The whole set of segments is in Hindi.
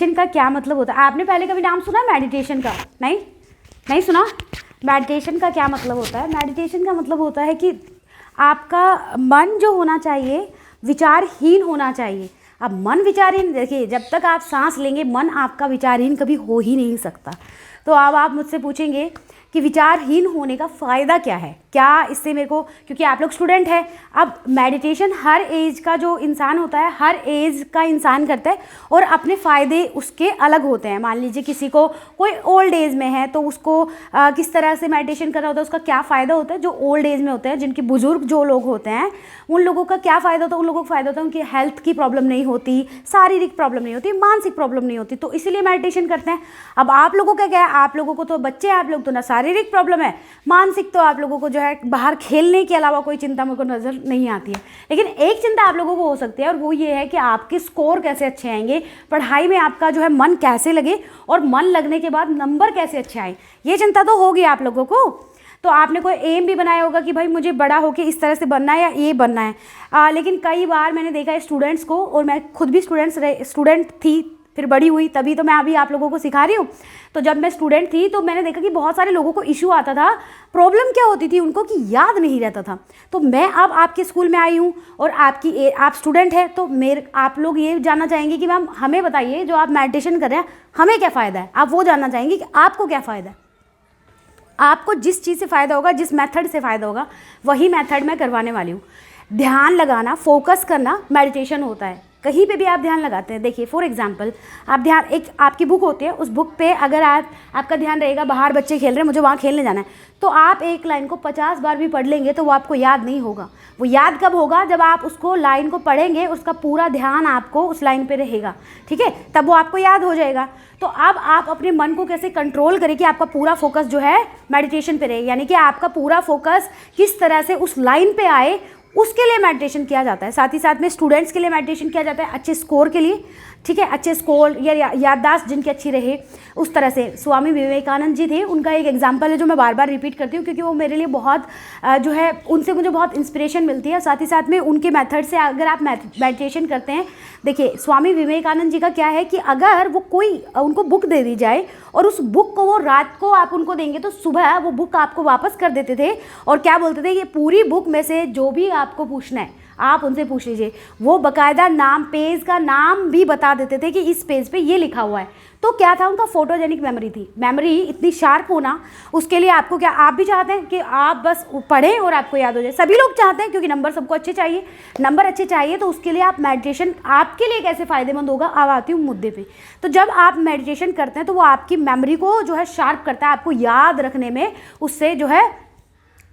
मेडिटेशन का क्या मतलब होता है? आपने पहले कभी नाम सुना मेडिटेशन का? नहीं सुना? मेडिटेशन का क्या मतलब होता है? मेडिटेशन का मतलब होता है कि आपका मन जो होना चाहिए विचारहीन होना चाहिए। अब मन विचारहीन, देखिए जब तक आप सांस लेंगे मन आपका विचारहीन कभी हो ही नहीं सकता। तो अब आप मुझसे पूछेंगे कि विचारहीन होने का फ़ायदा क्या है, क्या इससे मेरे को, क्योंकि आप लोग स्टूडेंट हैं। अब मेडिटेशन हर एज का जो इंसान होता है, हर एज का इंसान करता है और अपने फ़ायदे उसके अलग होते हैं। मान लीजिए किसी को, कोई ओल्ड एज में है तो उसको किस तरह से मेडिटेशन करना होता है, उसका क्या फ़ायदा होता है। जो ओल्ड एज में होते हैं, जिनके बुजुर्ग जो लोग होते हैं, उन लोगों का क्या फ़ायदा होता है? उन लोगों को फ़ायदा होता है उनकी हेल्थ की प्रॉब्लम नहीं होती, शारीरिक प्रॉब्लम नहीं होती, मानसिक प्रॉब्लम नहीं होती, तो इसीलिए मेडिटेशन करते हैं। अब आप लोगों का क्या है, आप लोगों को तो बच्चे, आप लोग तो ना शारीरिक प्रॉब्लम है, मानसिक तो आप लोगों को जो है बाहर खेलने के अलावा कोई चिंता मुझको नज़र नहीं आती है। लेकिन एक चिंता आप लोगों को हो सकती है और वो ये है कि आपके स्कोर कैसे अच्छे आएंगे, पढ़ाई में आपका जो है मन कैसे लगे और मन लगने के बाद नंबर कैसे अच्छे आए, ये चिंता तो होगी आप लोगों को। तो आपने कोई एम भी बनाया होगा कि भाई मुझे बड़ा होके इस तरह से बनना है या ये बनना है। लेकिन कई बार मैंने देखा है स्टूडेंट्स को, और मैं खुद भी स्टूडेंट थी, फिर बड़ी हुई, तभी तो मैं अभी आप लोगों को सिखा रही हूँ। तो जब मैं स्टूडेंट थी तो मैंने देखा कि बहुत सारे लोगों को इशू आता था। प्रॉब्लम क्या होती थी उनको कि याद नहीं रहता था। तो मैं अब आपके स्कूल में आई हूँ और आप स्टूडेंट हैं, तो आप लोग ये जानना चाहेंगे कि मैम हमें बताइए, जो आप मेडिटेशन कर रहे हैं हमें क्या फ़ायदा है। आप वो जानना चाहेंगे कि आपको क्या फ़ायदा है। आपको जिस चीज़ से फ़ायदा होगा, जिस मेथड से फ़ायदा होगा, वही मेथड मैं करवाने वाली हूँ। ध्यान लगाना, फोकस करना मेडिटेशन होता है। कहीं पे भी आप ध्यान लगाते हैं, देखिए फॉर एग्जांपल आप ध्यान, एक आपकी बुक होती है, उस बुक पे अगर आपका ध्यान रहेगा बाहर बच्चे खेल रहे हैं, मुझे वहाँ खेलने जाना है, तो आप एक लाइन को 50 बार भी पढ़ लेंगे तो वो आपको याद नहीं होगा। वो याद कब होगा? जब आप उसको लाइन को पढ़ेंगे, उसका पूरा ध्यान आपको उस लाइन पे रहेगा, ठीक है, तब वो आपको याद हो जाएगा। तो अब आप अपने मन को कैसे कंट्रोल करें कि आपका पूरा फोकस जो है मेडिटेशन पे रहे, यानी कि आपका पूरा फोकस किस तरह से उस लाइन पे आए, उसके लिए मेडिटेशन किया जाता है। साथ ही साथ में स्टूडेंट्स के लिए मेडिटेशन किया जाता है, अच्छे स्कोर के लिए, ठीक है, अच्छे स्कोर या याददाश्त जिनकी अच्छी रहे, उस तरह से। स्वामी विवेकानंद जी थे, उनका एक एग्जांपल है जो मैं बार बार रिपीट करती हूँ, क्योंकि वो मेरे लिए बहुत जो है, उनसे मुझे बहुत इंस्पिरेशन मिलती है। साथ ही साथ में उनके मेथड से अगर आप मेडिटेशन करते हैं, देखिए स्वामी विवेकानंद जी का क्या है कि अगर वो कोई उनको बुक दे दी जाए और उस बुक को वो रात को आप उनको देंगे तो सुबह वो बुक आपको वापस कर देते थे, और क्या बोलते थे, ये पूरी बुक में से जो भी आपको पूछना है आप उनसे पूछ लीजिए। वो बाकायदा नाम, पेज का नाम भी बता देते थे कि इस पेज पे ये लिखा हुआ है। तो क्या था, उनका फोटोजेनिक मेमोरी थी। मेमोरी इतनी शार्प होना, उसके लिए आपको क्या, आप भी चाहते हैं कि आप बस पढ़ें और आपको याद हो जाए। सभी लोग चाहते हैं, क्योंकि नंबर सबको अच्छे चाहिए, नंबर अच्छे चाहिए। तो उसके लिए आप मेडिटेशन आपके लिए कैसे फ़ायदेमंद होगा, अब आती हूँ मुद्दे पे। तो जब आप मेडिटेशन करते हैं तो वो आपकी मेमोरी को जो है शार्प करता है, आपको याद रखने में उससे जो है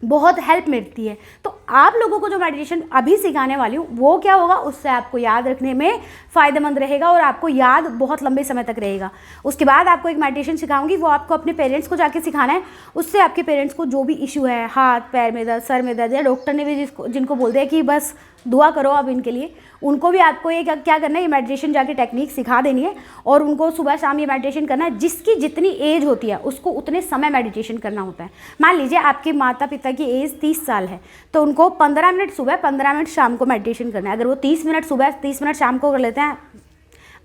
बहुत हेल्प मिलती है। तो आप लोगों को जो मेडिटेशन अभी सिखाने वाली हूँ वो क्या होगा, उससे आपको याद रखने में फ़ायदेमंद रहेगा और आपको याद बहुत लंबे समय तक रहेगा। उसके बाद आपको एक मेडिटेशन सिखाऊंगी, वो आपको अपने पेरेंट्स को जाके सिखाना है। उससे आपके पेरेंट्स को जो भी इशू है, हाथ पैर में दर्द, सर में दर्द, या डॉक्टर ने भी जिनको बोल दिया कि बस दुआ करो अब इनके लिए, उनको भी आपको ये क्या करना है, ये मेडिटेशन जाके टेक्निक सिखा देनी है और उनको सुबह शाम ये मेडिटेशन करना है। जिसकी जितनी एज होती है उसको उतने समय मेडिटेशन करना होता है। मान लीजिए आपके माता पिता की एज 30 साल है, तो उनको 15 मिनट सुबह 15 मिनट शाम को मेडिटेशन करना है। अगर वो 30 मिनट सुबह 30 मिनट शाम को कर लेते हैं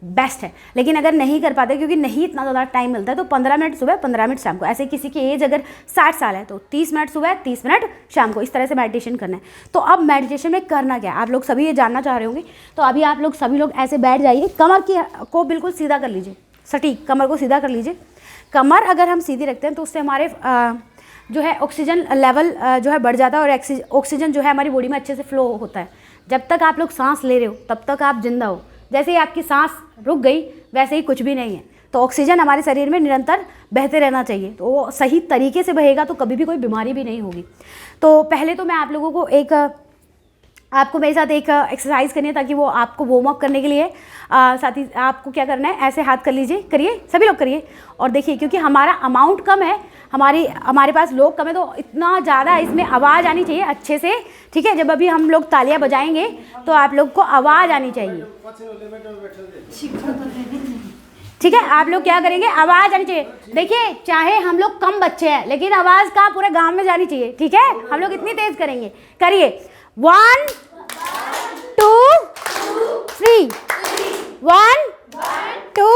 बेस्ट है। लेकिन अगर नहीं कर पाते, क्योंकि नहीं इतना ज़्यादा टाइम मिलता है, तो 15 मिनट सुबह 15 मिनट शाम को। ऐसे किसी की एज अगर 60 साल है तो 30 मिनट सुबह 30 मिनट शाम को, इस तरह से मेडिटेशन करना है। तो अब मेडिटेशन में करना क्या है, आप लोग सभी ये जानना चाह रहे होंगे। तो अभी आप लोग सभी लोग ऐसे बैठ जाइए, कमर को बिल्कुल सीधा कर लीजिए, सटीक कमर को सीधा कर लीजिए। कमर अगर हम सीधी रखते हैं तो उससे हमारे जो है ऑक्सीजन लेवल जो है बढ़ जाता है और ऑक्सीजन जो है हमारी बॉडी में अच्छे से फ्लो होता है। जब तक आप लोग सांस ले रहे हो तब तक आप जिंदा हो। जैसे ही आपकी सांस रुक गई वैसे ही कुछ भी नहीं है। तो ऑक्सीजन हमारे शरीर में निरंतर बहते रहना चाहिए, तो वो सही तरीके से बहेगा तो कभी भी कोई बीमारी भी नहीं होगी। तो पहले तो मैं आप लोगों को आपको मेरे साथ एक एक्सरसाइज करनी है, ताकि वो आपको वार्म अप करने के लिए साथ ही आपको क्या करना है, ऐसे हाथ कर लीजिए, करिए, सभी लोग करिए। और देखिए क्योंकि हमारा अमाउंट कम है, हमारे पास लोग कम है, तो इतना ज़्यादा इसमें आवाज़ आनी चाहिए अच्छे से, ठीक है। जब अभी हम लोग तालियां बजाएंगे तो आप लोग को आवाज़ आनी चाहिए, ठीक है। आप लोग क्या करेंगे, आवाज़ आनी चाहिए। देखिए चाहे हम लोग कम बच्चे हैं लेकिन आवाज़ का पूरे गाँव में जानी चाहिए, ठीक है। हम लोग इतनी तेज़ करेंगे, करिए। 1 2 3 1 2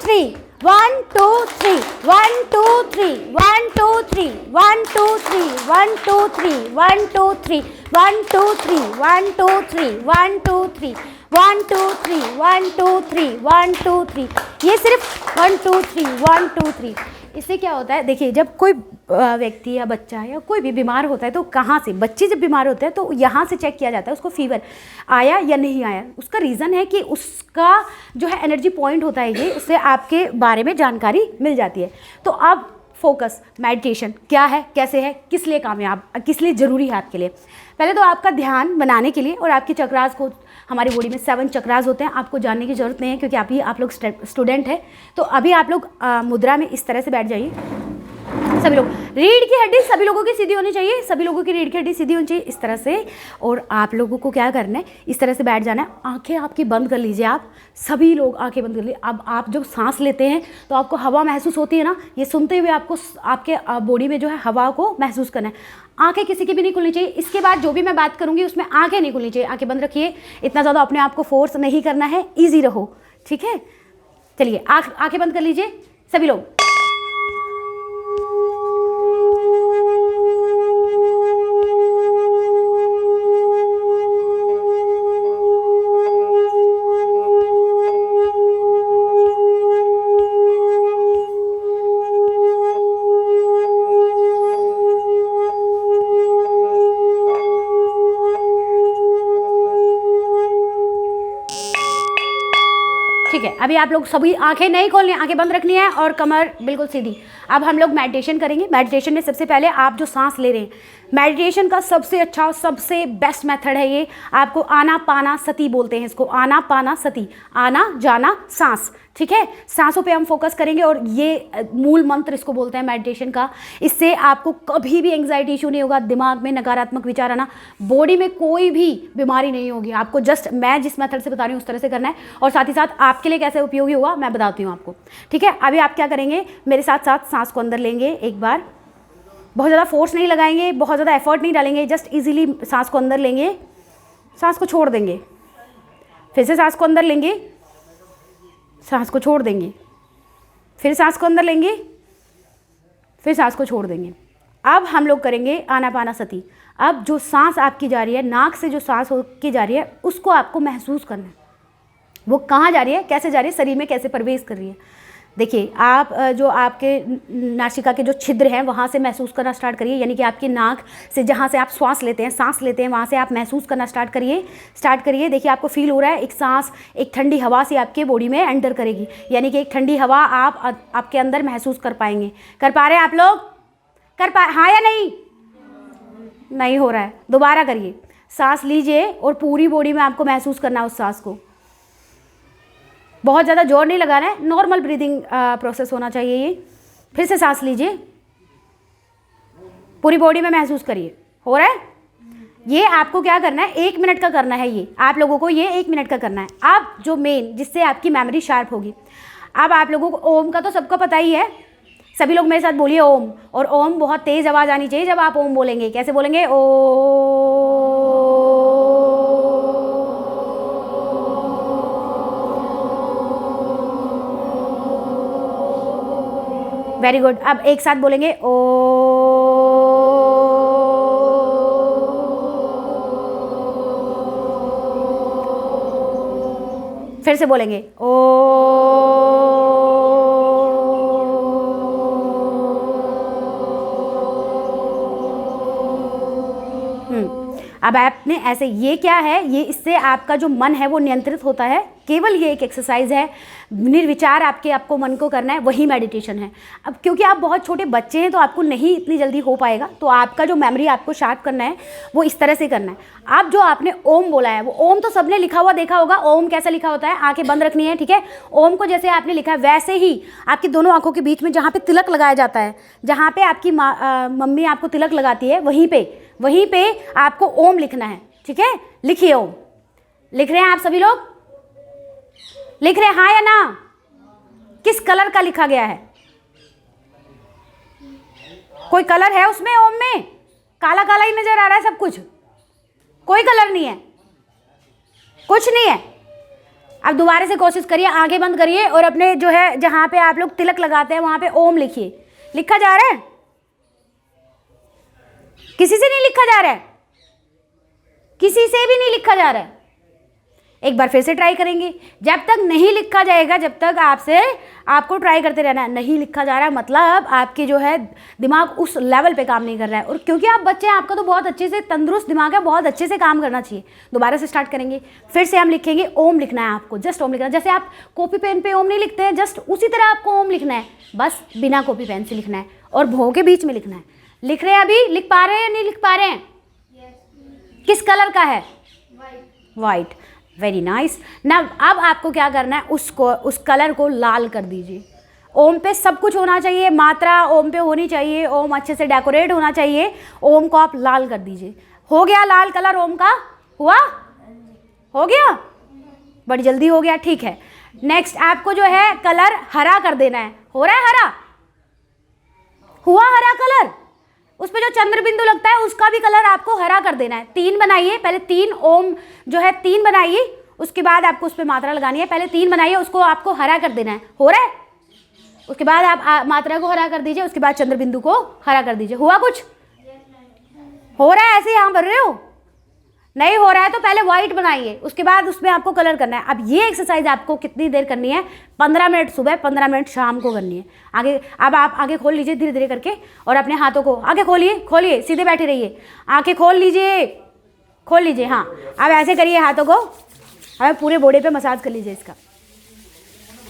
3 1 2 3 1 2 3 1 2 3 1 2 3 1 2 3 1 2 3 1 2 3 1 2 3 1 2 3 1 2 3 1 2 3 1 2 3। ये सिर्फ 1 2 3 1 2 3। इससे क्या होता है, देखिए जब कोई व्यक्ति या बच्चा या कोई भी बीमार होता है तो कहाँ से, बच्चे जब बीमार होते हैं तो यहाँ से चेक किया जाता है उसको फीवर आया या नहीं आया। उसका रीज़न है कि उसका जो है एनर्जी पॉइंट होता है ये, उससे आपके बारे में जानकारी मिल जाती है। तो अब फोकस मेडिटेशन क्या है, कैसे है, किस लिए कामयाब, किस लिए ज़रूरी है आपके लिए। पहले तो आपका ध्यान बनाने के लिए और आपके चक्रास को, हमारी बॉडी में 7 चक्रास होते हैं, आपको जानने की ज़रूरत नहीं है क्योंकि आप लोग स्टूडेंट हैं। तो अभी आप लोग मुद्रा में इस तरह से बैठ जाइए। सभी लोग, रीढ़ की हड्डी सभी लोगों की सीधी होनी चाहिए, सभी लोगों की रीढ़ की हड्डी सीधी होनी चाहिए इस तरह से। और आप लोगों को क्या करना है, इस तरह से बैठ जाना है, आंखें आपकी बंद कर लीजिए। आप सभी लोग आंखें बंद कर लीजिए। अब आप जब सांस लेते हैं तो आपको हवा महसूस होती है ना, ये सुनते हुए आपको आपके बॉडी में जो है हवा को महसूस करना है। आंखें किसी की भी नहीं खुलनी चाहिए। इसके बाद जो भी मैं बात करूँगी उसमें आंखें नहीं खुलनी चाहिए, आंखें बंद रखिए। इतना ज़्यादा अपने आप को फोर्स नहीं करना है, ईजी रहो, ठीक है। चलिए आंखें बंद कर लीजिए सभी लोग। ठीक है, अभी आप लोग सभी आंखें नहीं खोलनी, आंखें बंद रखनी है और कमर बिल्कुल सीधी। अब हम लोग मेडिटेशन करेंगे। मेडिटेशन में सबसे पहले आप जो सांस ले रहे हैं, मेडिटेशन का सबसे अच्छा और सबसे बेस्ट मेथड है ये। आपको आनापाना सती बोलते हैं इसको, आनापाना सती, आना जाना सांस, ठीक है। सांसों पे हम फोकस करेंगे और ये मूल मंत्र इसको बोलते हैं मेडिटेशन का। इससे आपको कभी भी एंग्जाइटी इशू नहीं होगा, दिमाग में नकारात्मक विचार आना, बॉडी में कोई भी बीमारी नहीं होगी। आपको जस्ट मैं जिस मेथड से बता रही हूँ उस तरह से करना है, और साथ ही साथ आपके लिए कैसे उपयोगी होगा मैं बताती हूँ आपको, ठीक है। अभी आप क्या करेंगे, मेरे साथ साथ सांस को अंदर लेंगे एक बार, बहुत ज़्यादा फोर्स नहीं लगाएंगे, बहुत ज़्यादा एफर्ट नहीं डालेंगे, जस्ट इजीली सांस को अंदर लेंगे, सांस को छोड़ देंगे, फिर से सांस को अंदर लेंगे, सांस को छोड़ देंगे, फिर सांस को अंदर लेंगे, फिर सांस को छोड़ देंगे। अब हम लोग करेंगे आनापानासती। अब जो सांस आपकी जा रही है, नाक से जो सांस होके जा रही है, उसको आपको महसूस करना है। वो कहाँ जा रही है, कैसे जा रही है, शरीर में कैसे प्रवेश कर रही है। देखिए आप जो आपके नासिका के जो छिद्र हैं वहाँ से महसूस करना स्टार्ट करिए, यानी कि आपकी नाक से जहाँ से आप सांस लेते हैं वहाँ से आप महसूस करना स्टार्ट करिए। देखिए आपको फील हो रहा है एक सांस, एक ठंडी हवा से आपके बॉडी में एंटर करेगी, यानी कि एक ठंडी हवा आपके अंदर महसूस कर पाएंगे। कर पा रहे हैं आप लोग, हाँ या नहीं हो रहा है, दोबारा करिए। सांस लीजिए और पूरी बॉडी में आपको महसूस करना है उस सांस को। बहुत ज़्यादा जोर नहीं लगाना है, नॉर्मल ब्रीदिंग प्रोसेस होना चाहिए ये। फिर से सांस लीजिए, पूरी बॉडी में महसूस करिए। हो रहा है? ये आपको क्या करना है, 1 मिनट का करना है। ये आप लोगों को ये 1 मिनट का करना है। अब जो मेन जिससे आपकी मेमोरी शार्प होगी, अब आप लोगों को ओम का तो सबको पता ही है, सभी लोग मेरे साथ बोलिए ओम। और ओम बहुत तेज़ आवाज़ आनी चाहिए जब आप ओम बोलेंगे। कैसे बोलेंगे, ओ। Very good. अब एक साथ बोलेंगे ओ। फिर से बोलेंगे ओ। अब आपने ऐसे, ये क्या है, ये इससे आपका जो मन है वो नियंत्रित होता है। केवल ये एक एक्सरसाइज है, निर्विचार आपको मन को करना है, वही मेडिटेशन है। अब क्योंकि आप बहुत छोटे बच्चे हैं तो आपको नहीं इतनी जल्दी हो पाएगा, तो आपका जो मेमोरी आपको शार्प करना है वो इस तरह से करना है। आप जो आपने ओम बोला है, वो ओम तो सबने लिखा हुआ देखा होगा। ओम कैसा लिखा होता है, आंखें बंद रखनी है, ठीक है। ओम को जैसे आपने लिखा है वैसे ही आपकी दोनों आंखों के बीच में जहाँ पे तिलक लगाया जाता है, जहाँ पे आपकी मम्मी आपको तिलक लगाती है, वहीं पे आपको ओम लिखना है, ठीक है। लिखिए ओम। लिख रहे हैं आप सभी लोग? लिख रहे हैं हाँ या ना? किस कलर का लिखा गया है? कोई कलर है उसमें ओम में? काला काला ही नजर आ रहा है सब कुछ, कोई कलर नहीं है, कुछ नहीं है। अब दोबारा से कोशिश करिए, आंखें बंद करिए और अपने जो है जहाँ पे आप लोग तिलक लगाते हैं वहाँ पे ओम लिखिए। लिखा जा रहा है? किसी से नहीं लिखा जा रहा है? किसी से भी नहीं लिखा जा रहा है? एक बार फिर से ट्राई करेंगे। जब तक नहीं लिखा जाएगा, जब तक आपको ट्राई करते रहना है। नहीं लिखा जा रहा है मतलब आपके जो है दिमाग उस लेवल पे काम नहीं कर रहा है। और क्योंकि आप बच्चे हैं, आपका तो बहुत अच्छे से तंदुरुस्त दिमाग है, बहुत अच्छे से काम करना चाहिए। दोबारा से स्टार्ट करेंगे, फिर से हम लिखेंगे। ओम लिखना है आपको, जस्ट ओम लिखना है। जैसे आप कॉपी पेन पे ओम नहीं लिखते हैं, जस्ट उसी तरह आपको ओम लिखना है, बस बिना कॉपी पेन से लिखना है और भौ के बीच में लिखना है। लिख रहे हैं अभी? लिख पा रहे हैं या नहीं लिख पा रहे हैं? किस कलर का है? वाइट। Very nice. ना अब आपको क्या करना है, उस कलर को लाल कर दीजिए। ओम पे सब कुछ होना चाहिए, मात्रा ओम पे होनी चाहिए, ओम अच्छे से डेकोरेट होना चाहिए। ओम को आप लाल कर दीजिए। हो गया लाल कलर ओम का? हुआ? हो गया? बड़ी जल्दी हो गया, ठीक है। नेक्स्ट आपको जो है कलर हरा कर देना है। हो रहा है हरा? हुआ हरा कलर? उस पे जो चंद्र बिंदु लगता है उसका भी कलर आपको हरा कर देना है। 3 बनाइए, पहले 3 ओम जो है 3 बनाइए, उसके बाद आपको उस पर मात्रा लगानी है। पहले 3 बनाइए, उसको आपको हरा कर देना है। हो रहा है? उसके बाद आप मात्रा को हरा कर दीजिए, उसके बाद चंद्र बिंदु को हरा कर दीजिए। हुआ कुछ? हो रहा है? ऐसे यहाँ भर रहे हो? नहीं हो रहा है तो पहले व्हाइट बनाइए, उसके बाद उसमें आपको कलर करना है। अब ये एक्सरसाइज आपको कितनी देर करनी है? 15 मिनट सुबह, 15 मिनट शाम को करनी है। आगे अब आप आगे खोल लीजिए धीरे धीरे करके और अपने हाथों को आगे खोलिए, सीधे बैठे रहिए। आंखें खोल लीजिए। हाँ, अब ऐसे करिए हाथों को। अब पूरे बॉडी पे मसाज कर लीजिए, इसका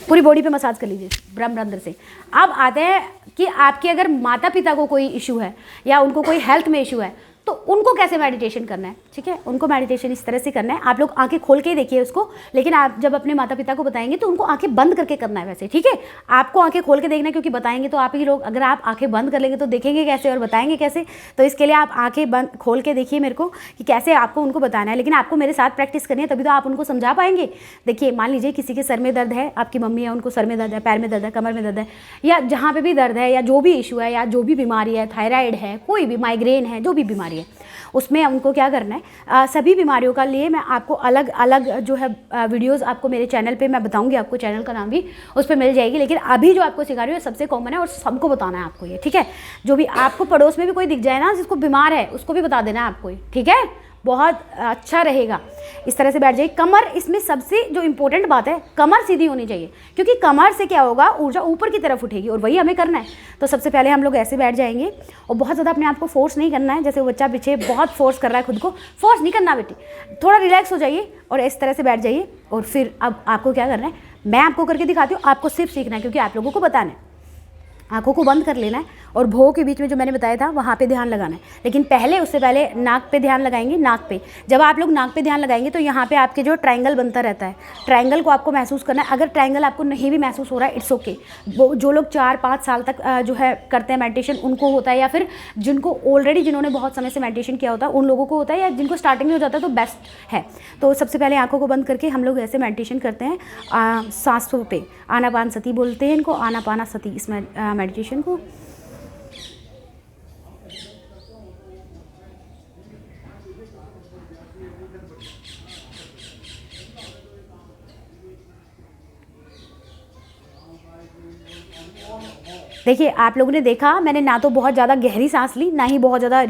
पूरी बॉडी पे मसाज कर लीजिए ब्रह्मरंध्र से। अब आते हैं कि आपके अगर माता पिता को कोई इशू है या उनको कोई हेल्थ में इशू है तो उनको कैसे मेडिटेशन करना है। ठीक है, उनको मेडिटेशन इस तरह से करना है। आप लोग आंखें खोल के ही देखिए उसको, लेकिन आप जब अपने माता पिता को बताएंगे तो उनको आंखें बंद करके करना है वैसे। ठीक है, आपको आंखें खोल के देखना है, क्योंकि बताएंगे तो आप ही लोग। अगर आप आंखें बंद कर लेंगे तो देखेंगे कैसे और बताएंगे कैसे? तो इसके लिए आप आंखें बंद खोल के देखिए मेरे को कि कैसे आपको उनको बताना है। लेकिन आपको मेरे साथ प्रैक्टिस करनी है, तभी तो आप उनको समझा पाएंगे। देखिए, मान लीजिए किसी के सर में दर्द है, आपकी मम्मी है, उनको सर में दर्द है, पैर में दर्द है, कमर में दर्द है, या जहाँ पे भी दर्द है, या जो भी इशू है, या जो भी बीमारी है, थायराइड है, कोई भी माइग्रेन है, जो भी बीमारी है, उसमें उनको क्या करना है। सभी बीमारियों का लिए मैं आपको अलग अलग जो है वीडियोस आपको मेरे चैनल पे मैं बताऊंगी। आपको चैनल का नाम भी उस पर मिल जाएगी। लेकिन अभी जो आपको सिखा रही हूँ सबसे कॉमन है और सबको बताना है आपको ये। ठीक है, जो भी आपको पड़ोस में भी कोई दिख जाए ना जिसको बीमार है, उसको भी बता देना है आपको। ठीक है, बहुत अच्छा रहेगा। इस तरह से बैठ जाइए। कमर, इसमें सबसे जो इम्पोर्टेंट बात है, कमर सीधी होनी चाहिए, क्योंकि कमर से क्या होगा, ऊर्जा ऊपर की तरफ उठेगी और वही हमें करना है। तो सबसे पहले हम लोग ऐसे बैठ जाएंगे और बहुत ज़्यादा अपने आप को फोर्स नहीं करना है। जैसे वो बच्चा पीछे बहुत फोर्स कर रहा है खुद को, फोर्स नहीं करना बेटी, थोड़ा रिलैक्स हो जाइए और इस तरह से बैठ जाइए। और फिर अब आपको क्या करना है, मैं आपको करके दिखाती हूँ, आपको सिर्फ सीखना है क्योंकि आप लोगों को बताना है। आंखों को बंद कर लेना है और भौं के बीच में जो मैंने बताया था वहाँ पे ध्यान लगाना है। लेकिन उससे पहले नाक पे ध्यान लगाएंगे। नाक पे जब आप लोग नाक पे ध्यान लगाएंगे तो यहाँ पे आपके जो ट्रायंगल बनता रहता है, ट्रायंगल को आपको महसूस करना है। अगर ट्रायंगल आपको नहीं भी महसूस हो रहा है, इट्स ओके। वो जो लोग 4-5 साल तक जो है करते हैं मेडिटेशन, उनको होता है, या फिर जिन्होंने बहुत समय से मेडिटेशन किया होता है उन लोगों को होता है, या जिनको स्टार्टिंग में हो जाता है तो बेस्ट है। तो सबसे पहले आँखों को बंद करके हम लोग ऐसे मेडिटेशन करते हैं सांसों पे। आनापान सती बोलते हैं इनको, आनापाना सती इस मेडिटेशन को। देखिए, आप लोगों ने देखा, मैंने ना तो बहुत ज़्यादा गहरी सांस ली, ना ही बहुत ज़्यादा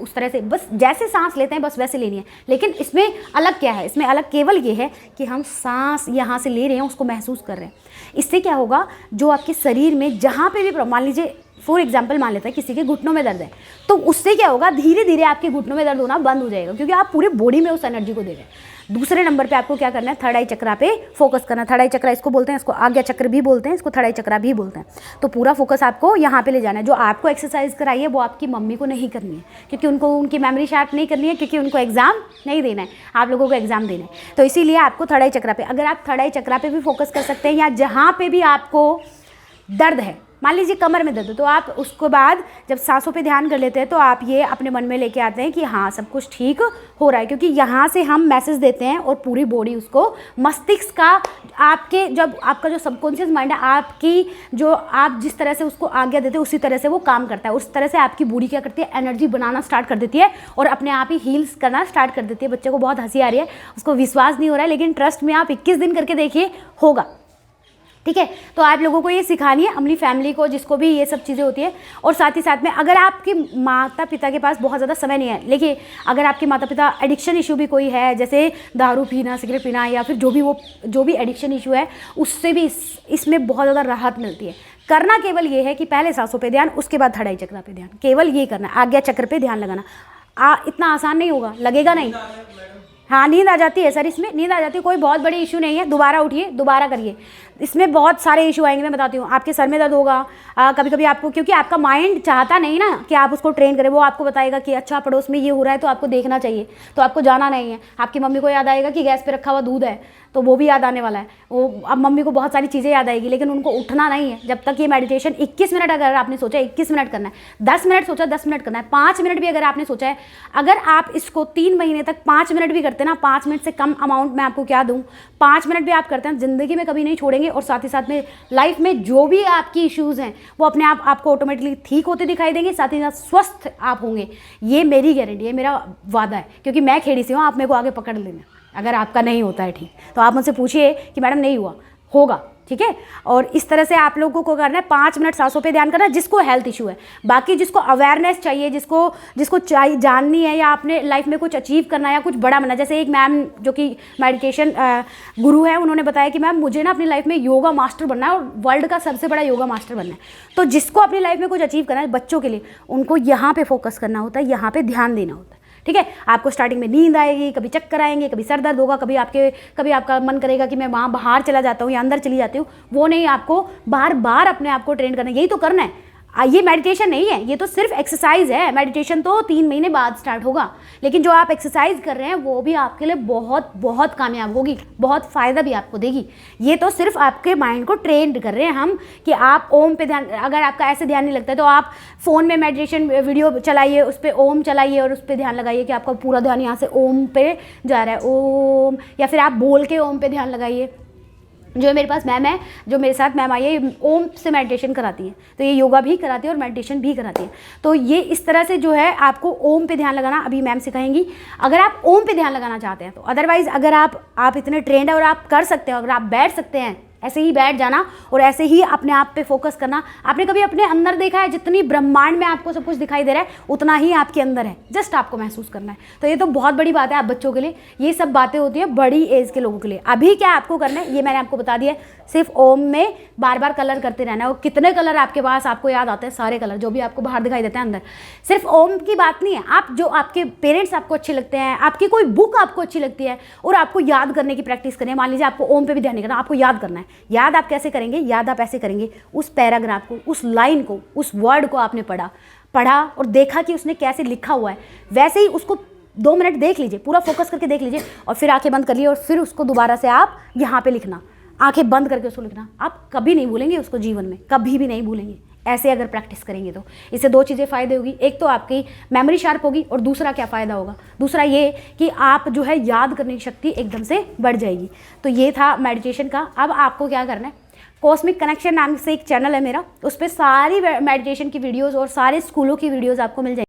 उस तरह से, बस जैसे सांस लेते हैं बस वैसे लेनी है। लेकिन इसमें अलग क्या है, इसमें अलग केवल ये है कि हम सांस यहाँ से ले रहे हैं, उसको महसूस कर रहे हैं। इससे क्या होगा, जो आपके शरीर में जहाँ पे भी, मान लीजिए फॉर एग्जाम्पल मान लेते हैं किसी के घुटनों में दर्द है, तो उससे क्या होगा, धीरे धीरे आपके घुटनों में दर्द होना बंद हो जाएगा, क्योंकि आप पूरे बॉडी में उस एनर्जी को दे रहे हैं। दूसरे नंबर पे आपको क्या करना है, थर्ड आई चक्रा पे फोकस करना। थर्ड आई चक्रा इसको बोलते हैं, इसको आज्ञा चक्र भी बोलते हैं, इसको थर्ड आई चक्रा भी बोलते हैं। तो पूरा फोकस आपको यहाँ पे ले जाना है। जो आपको एक्सरसाइज कराई है वो आपकी मम्मी को नहीं करनी है, क्योंकि उनको उनकी मेमोरी शार्प नहीं करनी है, क्योंकि उनको एग्जाम नहीं देना है, आप लोगों को एग्जाम देना है। तो इसीलिए आपको थर्ड आई चक्रा पे, अगर आप थर्ड आई चक्रा पे भी फोकस कर सकते हैं, या जहाँ पे भी आपको दर्द है, मान लीजिए कमर में दर्द, तो आप उसके बाद जब सांसों पे ध्यान कर लेते हैं तो आप ये अपने मन में लेके आते हैं कि हाँ सब कुछ ठीक हो रहा है, क्योंकि यहाँ से हम मैसेज देते हैं और पूरी बॉडी उसको, मस्तिष्क का, आपके जब आपका जो सबकॉन्शियस माइंड है, आपकी जो आप जिस तरह से उसको आज्ञा देते हैं उसी तरह से वो काम करता है। उस तरह से आपकी बॉडी क्या करती है, एनर्जी बनाना स्टार्ट कर देती है और अपने आप ही हील्स करना स्टार्ट कर देती है। बच्चे को बहुत हंसी आ रही है, उसको विश्वास नहीं हो रहा है, लेकिन ट्रस्ट में आप 21 दिन करके देखिए, होगा। ठीक है, तो आप लोगों को ये सिखानी है, अपनी फैमिली को, जिसको भी ये सब चीज़ें होती है। और साथ ही साथ में अगर आपके माता पिता के पास बहुत ज़्यादा समय नहीं है, लेकिन अगर आपके माता पिता एडिक्शन इशू भी कोई है, जैसे दारू पीना, सिगरेट पीना, या फिर जो भी एडिक्शन इशू है, उससे भी इसमें बहुत ज़्यादा राहत मिलती है। करना केवल ये है कि पहले सांसों पे ध्यान, उसके बाद थड़ाई चक्र पे ध्यान, केवल ये करना है, आज्ञा चक्र पे ध्यान लगाना। इतना आसान नहीं होगा, लगेगा नहीं। हाँ, नींद आ जाती है सर, इसमें नींद आ जाती है, कोई बहुत बड़ी इशू नहीं है, दोबारा उठिए, दोबारा करिए। इसमें बहुत सारे इशू आएंगे, मैं बताती हूँ। आपके सर में दर्द होगा, कभी कभी आपको, क्योंकि आपका माइंड चाहता नहीं ना कि आप उसको ट्रेन करें, वो आपको बताएगा कि अच्छा पड़ोस में ये हो रहा है तो आपको देखना चाहिए, तो आपको जाना नहीं है। आपकी मम्मी को याद आएगा कि गैस पे रखा हुआ दूध है, तो वो भी याद आने वाला है। वो अब मम्मी को बहुत सारी चीज़ें याद आएगी, लेकिन उनको उठना नहीं है जब तक ये मेडिटेशन 21 मिनट, अगर आपने सोचा 21 मिनट करना है, 10 मिनट सोचा 10 मिनट करना है, 5 मिनट भी अगर आपने सोचा है, अगर आप इसको 3 महीने तक 5 मिनट भी करते हैं ना, 5 मिनट से कम अमाउंट में आपको क्या दूँ, 5 मिनट भी आप करते हैं, ज़िंदगी में कभी नहीं छोड़ेंगे। और साथ ही साथ में लाइफ में जो भी आपकी इश्यूज़ हैं वो अपने आप आपको ऑटोमेटिकली ठीक होते दिखाई देंगे, साथ ही साथ स्वस्थ आप होंगे। ये मेरी गारंटी है, मेरा वादा है, क्योंकि मैं खेड़ी से हूँ। आप मेरे को आगे पकड़ लेना, अगर आपका नहीं होता है ठीक, तो आप मुझसे पूछिए कि मैडम नहीं हुआ, होगा। ठीक है, और इस तरह से आप लोगों को करना है, 5 मिनट सांसों पे ध्यान करना है, जिसको हेल्थ इशू है। बाकी जिसको अवेयरनेस चाहिए, जिसको चाहिए जाननी है, या आपने लाइफ में कुछ अचीव करना है या कुछ बड़ा बनना, जैसे एक मैम जो कि मेडिटेशन गुरु है, उन्होंने बताया कि मैम मुझे ना अपनी लाइफ में योगा मास्टर बनना है और वर्ल्ड का सबसे बड़ा योगा मास्टर बनना है। तो जिसको अपनी लाइफ में कुछ अचीव करना है, बच्चों के लिए, उनको यहाँ पर फोकस करना होता है, यहाँ पर ध्यान देना होता है। ठीक है, आपको स्टार्टिंग में नींद आएगी, कभी चक्कर आएंगे, कभी सर दर्द होगा, कभी आपका मन करेगा कि मैं वहाँ बाहर चला जाता हूँ या अंदर चली जाती हूँ। वो नहीं, आपको बार बार अपने आप को ट्रेन करना है, यही तो करना है। ये मेडिटेशन नहीं है, ये तो सिर्फ एक्सरसाइज है। मेडिटेशन तो 3 महीने बाद स्टार्ट होगा, लेकिन जो आप एक्सरसाइज कर रहे हैं वो भी आपके लिए बहुत बहुत कामयाब होगी, बहुत फ़ायदा भी आपको देगी। ये तो सिर्फ आपके माइंड को ट्रेंड कर रहे हैं हम कि आप ओम पे ध्यान, अगर आपका ऐसे ध्यान नहीं लगता है तो आप फ़ोन में मेडिटेशन वीडियो चलाइए, उस पर ओम चलाइए और उस पर ध्यान लगाइए कि आपका पूरा ध्यान यहाँ से ओम पे जा रहा है, ओम। या फिर आप बोल के ओम पे ध्यान लगाइए। जो मेरे पास मैम है, जो मेरे साथ मैम आई है, ओम से मेडिटेशन कराती है, तो ये योगा भी कराती है और मेडिटेशन भी कराती है। तो ये इस तरह से जो है आपको ओम पे ध्यान लगाना अभी मैम सिखाएंगी, अगर आप ओम पे ध्यान लगाना चाहते हैं तो। अदरवाइज़ अगर आप इतने ट्रेंड है और आप कर सकते हो, अगर आप बैठ सकते हैं, ऐसे ही बैठ जाना और ऐसे ही अपने आप पे फोकस करना। आपने कभी अपने अंदर देखा है, जितनी ब्रह्मांड में आपको सब कुछ दिखाई दे रहा है उतना ही आपके अंदर है, जस्ट आपको महसूस करना है। तो ये तो बहुत बड़ी बात है आप बच्चों के लिए, ये सब बातें होती हैं बड़ी एज के लोगों के लिए। अभी क्या आपको करना है ये मैंने आपको बता दिया है, सिर्फ ओम में बार बार कलर करते रहना है। और कितने कलर आपके पास आपको याद आते हैं, सारे कलर जो भी आपको बाहर दिखाई देते हैं अंदर। सिर्फ ओम की बात नहीं है, आप जो आपके पेरेंट्स आपको अच्छे लगते हैं, आपकी कोई बुक आपको अच्छी लगती है और आपको याद करने की प्रैक्टिस करनी है। मान लीजिए आपको ओम पे भी ध्यान नहीं करना, आपको याद करना है। याद आप कैसे करेंगे? याद आप ऐसे करेंगे, उस पैराग्राफ को, उस लाइन को, उस वर्ड को आपने पढ़ा और देखा कि उसने कैसे लिखा हुआ है, वैसे ही उसको 2 मिनट देख लीजिए, पूरा फोकस करके देख लीजिए और फिर आंखें बंद कर लिए और फिर उसको दोबारा से आप यहाँ पे लिखना, आंखें बंद करके उसको लिखना। आप कभी नहीं भूलेंगे उसको, जीवन में कभी भी नहीं भूलेंगे। ऐसे अगर प्रैक्टिस करेंगे तो इससे 2 चीज़ें फ़ायदे होगी, एक तो आपकी मेमोरी शार्प होगी और दूसरा क्या फ़ायदा होगा, दूसरा ये कि आप जो है याद करने की शक्ति एकदम से बढ़ जाएगी। तो ये था मेडिटेशन का। अब आपको क्या करना है, कॉस्मिक कनेक्शन नाम से एक चैनल है मेरा, उस पर सारी मेडिटेशन की वीडियोज़ और सारे स्कूलों की वीडियोज़ आपको मिल जाएगी।